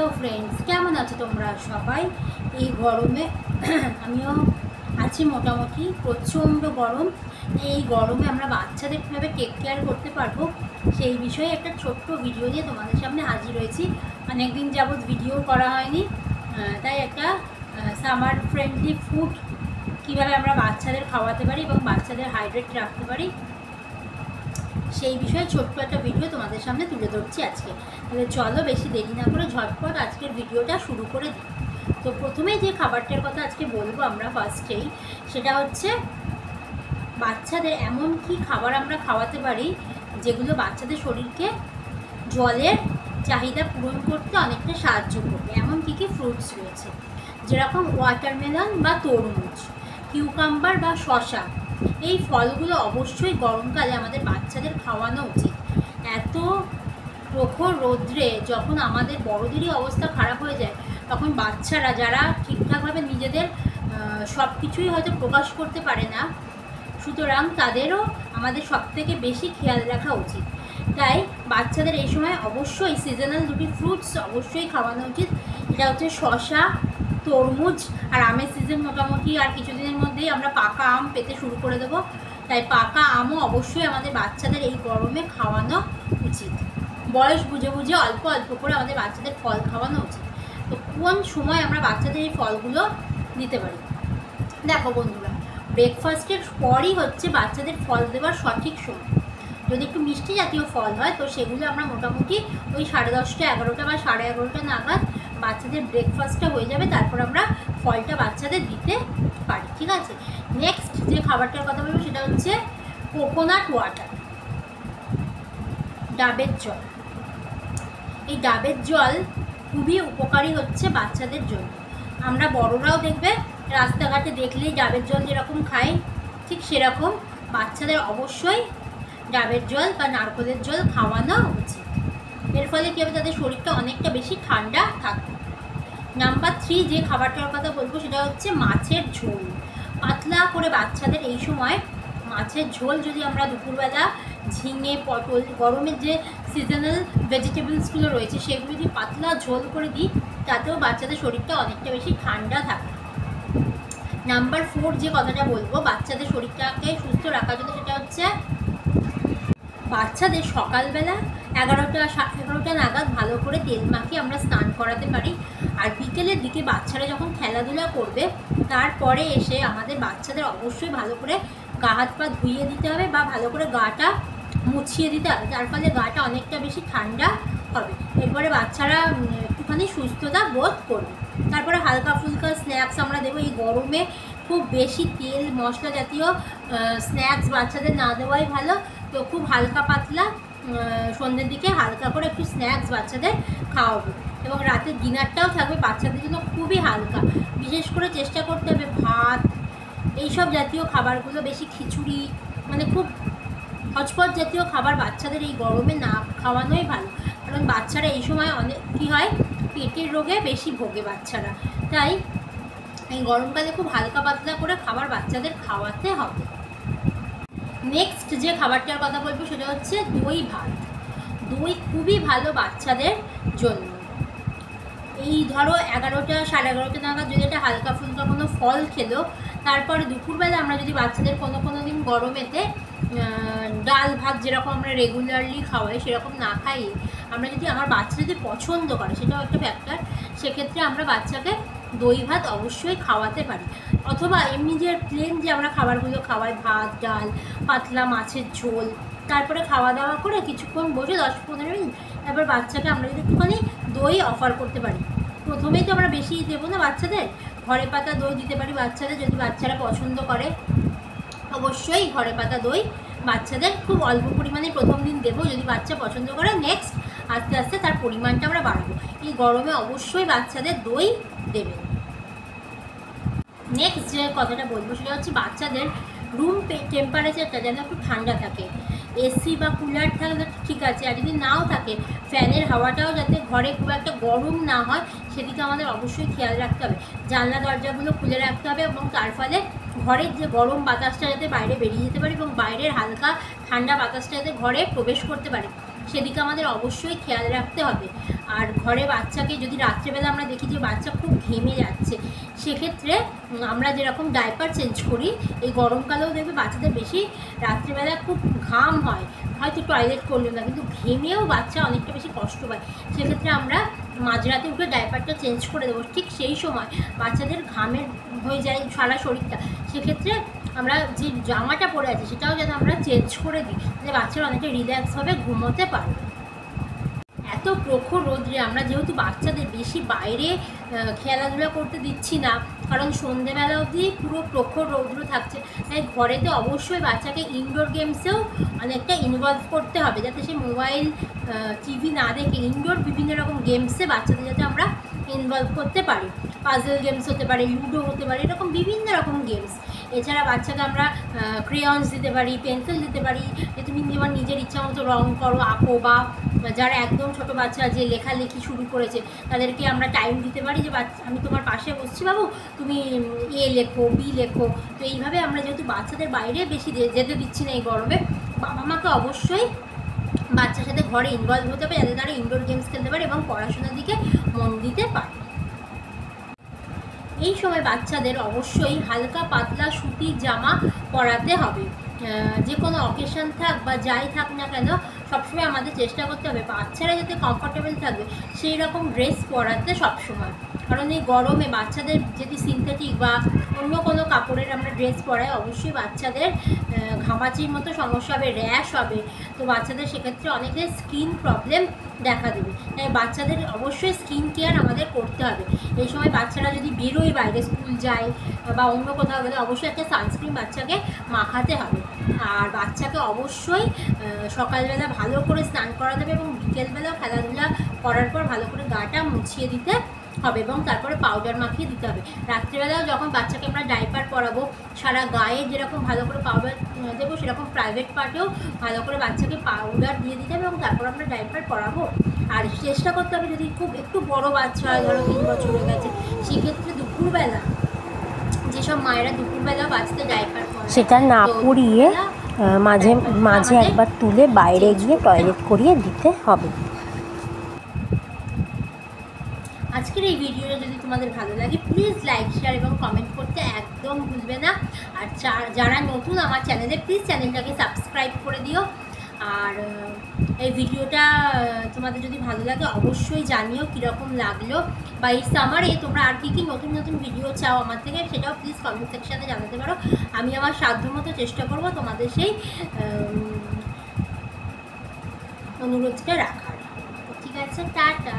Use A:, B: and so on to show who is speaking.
A: Hello friends, কেমন আছো তোমরা সবাই? এই গরমে আমিও আছি মোটামুটি। প্রচণ্ড গরম। এই গরমে আমরা বাচ্চাদের কীভাবে টেক কেয়ার করতে পারবো সেই বিষয়ে একটা ছোট্ট ভিডিও নিয়ে তোমাদের সামনে হাজির হয়েছি। অনেকদিন যাবৎ ভিডিও করা হয়নি, তাই একটা সামার ফ্রেন্ডলি ফুড কীভাবে আমরা বাচ্চাদের খাওয়াতে পারি এবং বাচ্চাদের হাইড্রেট রাখতে পারি সেই বিষয়ে ছোট্ট একটা ভিডিও তোমাদের সামনে তুলে ধরছি আজকে। তাহলে চলো বেশি দেরি না করে ঝটপট আজকের ভিডিওটা শুরু করে দিই। তো প্রথমেই যে খাবারটার কথা আজকে বলবো আমরা ফার্স্টেই, সেটা হচ্ছে বাচ্চাদের এমন কি খাবার আমরা খাওয়াতে পারি যেগুলো বাচ্চাদের শরীরকে জলের চাহিদা পূরণ করতে অনেকটা সাহায্য করবে। এমন কী কী ফ্রুটস রয়েছে, যেরকম ওয়াটারমেলন বা তরমুজ, কিউকাম্বার বা শসা। এই ফলগুলো অবশ্যই গরমকালে আমাদের বাচ্চাদের খাওয়ানো উচিত। এত প্রখর রৌদ্রে যখন আমাদের বড়দেরই অবস্থা খারাপ হয়ে যায়, তখন বাচ্চারা যারা ঠিকঠাকভাবে নিজেদের সব কিছুই হয়তো প্রকাশ করতে পারে না, সুতরাং তাদেরও আমাদের সবথেকে বেশি খেয়াল রাখা উচিত। তাই বাচ্চাদের এই সময় অবশ্যই সিজনাল দুটি ফ্রুটস অবশ্যই খাওয়ানো উচিত। এটা হচ্ছে শসা, তরমুজ। আর আমের সিজন মোটামুটি আর কিছুদিনের মধ্যেই আমরা পাকা আম পেতে শুরু করে দেবো, তাই পাকা আমও অবশ্যই আমাদের বাচ্চাদের এই গরমে খাওয়ানো উচিত। বয়স বুঝে বুঝে অল্প অল্প করে আমাদের বাচ্চাদের ফল খাওয়ানো উচিত। তো কোন সময় আমরা বাচ্চাদের এই ফলগুলো দিতে পারি? দেখো বন্ধুরা, ব্রেকফাস্টের পরই হচ্ছে বাচ্চাদের ফল দেওয়ার সঠিক সময়। যদি একটু মিষ্টি জাতীয় ফল হয় তো সেগুলো আমরা মোটামুটি ওই 10:30, 11টা বা 11:30 নাগাদ বাচ্চাদের ব্রেকফাস্টটা হয়ে যাবে, তারপর আমরা ফলটা বাচ্চাদের দিতে পারি। ঠিক আছে, নেক্সট যে খাবারটার কথা বলবো সেটা হচ্ছে কোকোনাট ওয়াটার, ডাবের জল। এই ডাবের জল খুবই উপকারী হচ্ছে বাচ্চাদের জন্য। আমরা বড়রাও দেখবে রাস্তাঘাটে দেখলেই ডাবের জল যেরকম খাই, ঠিক সেরকম বাচ্চাদের অবশ্যই ডাবের জল বা নারকেলের জল খাওয়ানো উচিত। এর ফলে কী হবে, তাদের শরীরটা অনেকটা বেশি ঠান্ডা থাকবে। নাম্বার 3 যে খাবারটার কথা বলবো সেটা হচ্ছে মাছের ঝোল। পাতলা করে বাচ্চাদের এই সময় মাছের ঝোল যদি আমরা দুপুরবেলা ঝিঙে, পটল, গরমের যে সিজনাল ভেজিটেবলসগুলো রয়েছে সেগুলো যদি পাতলা ঝোল করে দিই, তাতেও বাচ্চাদের শরীরটা অনেকটা বেশি ঠান্ডা থাকে। নাম্বার 4 যে কথাটা বলবো বাচ্চাদের শরীরটাকে সুস্থ রাখার জন্য, সেটা হচ্ছে বাচ্চাদের সকালবেলা 11টা 11:30 নাগাদ ভালো করে তেল মাখিয়ে আমরা স্নান করাতে পারি। আর বিকেলের দিকে বাচ্চারা যখন খেলাধুলা করবে, তারপরে এসে আমাদের বাচ্চাদের অবশ্যই ভালো করে গা হাত পা ধুইয়ে দিতে হবে বা ভালো করে গাটা মুছিয়ে দিতে হবে, যার ফলে গাটা অনেকটা বেশি ঠান্ডা হবে। এরপরে বাচ্চারা একটুখানি সুস্থতা বোধ করবে। তারপরে হালকা ফুলকা স্ন্যাক্স আমরা দেবো। এই গরমে খুব বেশি তেল মশলা জাতীয় স্ন্যাক্স বাচ্চাদের না দেওয়াই ভালো। তো খুব হালকা পাতলা সন্ধ্যের দিকে হালকা করে একটু স্ন্যাক্স বাচ্চাদের খাওয়াবো। এবং রাতের ডিনারটাও থাকবে বাচ্চাদের জন্য খুবই হালকা। বিশেষ করে চেষ্টা করতে হবে ভাত এইসব জাতীয় খাবারগুলো, বেশি খিচুড়ি মানে খুব হচপচ জাতীয় খাবার বাচ্চাদের এই গরমে না খাওয়ানোই ভালো। কারণ বাচ্চারা এই সময় অনেক কী হয়, পেটের রোগে বেশি ভোগে বাচ্চারা। তাই এই গরমকালে খুব হালকা পাতলা করে খাবার বাচ্চাদের খাওয়াতে হবে। নেক্সট যে খাবারটার কথা বলবো সেটা হচ্ছে দই ভাত। দই খুবই ভালো বাচ্চাদের জন্য। এই ধরো 11টা 11:30 নাগাদ যদি একটা হালকা ফুলকা কোনো ফল খেলো, তারপরে দুপুরবেলা আমরা যদি বাচ্চাদের কোনো দিন গরমেতে ডাল ভাত যেরকম আমরা রেগুলারলি খাওয়াই সেরকম না খাই, আমরা যদি আমার বাচ্চা যদি পছন্দ করে, সেটাও একটা ফ্যাক্টর, সেক্ষেত্রে আমরা বাচ্চাকে দই ভাত অবশ্যই খাওয়াতে পারি। অথবা এমনি যে প্লেন যে আমরা খাবারগুলো খাওয়াই, ভাত ডাল পাতলা মাছের ঝোল, তারপরে খাওয়া দাওয়া করে কিছুক্ষণ বসে 10-15 মিনিট তারপর বাচ্চাকে আমরা যদি একটুখানি দই অফার করতে পারি। প্রথমেই তো আমরা বেশি দেবো না বাচ্চাদের, ঘরে পাতা দই দিতে পারি বাচ্চাদের, যদি বাচ্চারা পছন্দ করে অবশ্যই ঘরে পাতা দই বাচ্চাদের খুব অল্প পরিমাণে প্রথম দিন দেবো। যদি বাচ্চা পছন্দ করে নেক্সট আস্তে আস্তে তার পরিমাণটা আমরা বাড়াবো। এই গরমে অবশ্যই বাচ্চাদের দই দেবেন। নেক্সট যে কথাটা বলবো সেটা হচ্ছে বাচ্চাদের রুম টেম্পারেচারটা যেন একটু ঠান্ডা থাকে। এসি বা কুলার থাকলে ঠিক আছে, আর যদি নাও থাকে ফ্যানের হাওয়াটাও যাতে ঘরে খুব একটা গরম না হয় সেদিকে আমাদের অবশ্যই খেয়াল রাখতে হবে। জানলা দরজাগুলো খুলে রাখতে হবে এবং তার ফলে ঘরের যে গরম বাতাসটা যাতে বাইরে বেরিয়ে যেতে পারে এবং বাইরের হালকা ঠান্ডা বাতাসটা যাতে ঘরে প্রবেশ করতে পারে সেদিকে আমাদের অবশ্যই খেয়াল রাখতে হবে। আর ঘরে বাচ্চাকে যদি রাত্রেবেলা আমরা দেখি যে বাচ্চা খুব ঘেমে যাচ্ছে, সেক্ষেত্রে আমরা যেরকম ডাইপার চেঞ্জ করি, এই গরমকালেও দেখবে বাচ্চাদের বেশি রাত্রেবেলা খুব ঘাম হয়, হয়তো টয়লেট করলো না, কিন্তু ঘেমেও বাচ্চা অনেকটা বেশি কষ্ট পায়। সেক্ষেত্রে আমরা মাঝরাতে উঠে ডাইপারটা চেঞ্জ করে দেবো। ঠিক সেই সময় বাচ্চাদের ঘামের হয়ে যায় সারা শরীরটা, সেক্ষেত্রে আমরা যে জামাটা পরে আছি সেটাও যেন আমরা চেঞ্জ করে দিই, যাতে বাচ্চারা অনেকটা রিল্যাক্সভাবে ঘুমোতে পারে। এত প্রখর রোদ্রে আমরা যেহেতু বাচ্চাদের বেশি বাইরে খেলাধুলা করতে দিচ্ছি না, কারণ সন্ধেবেলা অবধি পুরো প্রখর রৌদ্র থাকছে, তাই ঘরেতে অবশ্যই বাচ্চাকে ইনডোর গেমসেও অনেকটা ইনভলভ করতে হবে, যাতে সে মোবাইল টিভি না দেখে ইনডোর বিভিন্ন রকম গেমসে বাচ্চাদের যাতে আমরা ইনভলভ করতে পারি। পাজল গেমস হতে পারে, লুডো হতে পারে, এরকম বিভিন্ন রকম গেমস। এছাড়া বাচ্চাকে আমরা ক্রেয়ন্স দিতে পারি, পেন্সিল দিতে পারি, যে তুমি যেমন নিজের ইচ্ছা মতো রঙ করো, আঁকো, বা যারা একদম ছোটো বাচ্চা যে লেখালেখি শুরু করেছে তাদেরকে আমরা টাইম দিতে পারি যে আমি তোমার পাশে বসছি বাবু, তুমি এ লেখো, বি লেখো। তো এইভাবে আমরা যেহেতু বাচ্চাদের বাইরে বেশি যেতে দিচ্ছি না এই গরমে, বাবা মাকে অবশ্যই বাচ্চার সাথে ঘরে ইনভলভ হতে হবে, যাতে তারা ইনডোর গেমস খেলতে পারে এবং পড়াশোনার দিকে মন দিতে পারে। এই সময় বাচ্চাদের অবশ্যই হালকা পাতলা সুতির জামা পরাতে হবে। যে কোনো অকেশন থাক বা যাই থাক না কেন, সবসময় আমাদের চেষ্টা করতে হবে বাচ্চারা যাতে কমফর্টেবল থাকবে সেই রকম ড্রেস পরাতে সবসময়। কারণ এই গরমে বাচ্চাদের যদি সিনথেটিক বা অন্য কোনো কাপড়ের আমরা ড্রেস পরাই, অবশ্যই বাচ্চাদের ঘামাচির মতো সমস্যা হবে, র্যাশ হবে। তো বাচ্চাদের সেক্ষেত্রে অনেকের স্কিন প্রবলেম দেখা দেবে, তাই বাচ্চাদের অবশ্যই স্কিন কেয়ার আমাদের করতে হবে। এই সময় বাচ্চারা যদি বেরোয় বাইরে, স্কুল যায় বা অন্য কোথাও গেলে, অবশ্যই একটা সানস্ক্রিন বাচ্চাকে মাখাতে হবে। আর বাচ্চাকে অবশ্যই সকালবেলা ভালো করে স্নান করাতে হবে এবং বিকেলবেলা খেলাধুলা করার পর ভালো করে গাটা মুছিয়ে দিতে হবে এবং তারপরে পাউডার মাখিয়ে দিতে হবে। রাত্রিবেলাও যখন বাচ্চাকে আমরা ডাইপার পরাবো, সারা গায়ে যেরকম ভালো করে পাউডার দেবো, সেরকম প্রাইভেট পার্টেও ভালো করে বাচ্চাকে পাউডার দিয়ে দিতে হবে এবং তারপর আমরা ডাইপার পরাবো। আর চেষ্টা করতে হবে, যদি খুব একটু বড় বাচ্চা হয়, ধরো 3 বছর হয়ে গেছে, সেক্ষেত্রে দুপুরবেলা যেসব মায়েরা দুপুরবেলা বাচ্চাদের ডাইপার পরায়
B: সেটা না পরিয়ে মাঝে মাঝে একবার তুলে বাইরে গিয়ে টয়লেট করিয়ে দিতে হবে।
A: আজকের এই ভিডিওটা যদি তোমাদের ভালো লাগে, প্লিজ লাইক, শেয়ার এবং কমেন্ট করতে একদম ভুলবে না। আর যারা নতুন আমার চ্যানেলে, প্লিজ চ্যানেলটাকে সাবস্ক্রাইব করে দিও। আর এই ভিডিওটা তোমাদের যদি ভালো লাগে অবশ্যই জানিও কীরকম লাগলো, বা এই সামারে তোমরা আর কী কী নতুন নতুন ভিডিও চাও আমার থেকে, সেটাও প্লিজ কমেন্ট সেকশানে জানাতে পারো। আমি আমার সাধ্যমতো চেষ্টা করব তোমাদের সেই অনুরোধটা রাখার। ঠিক আছে, টাটা।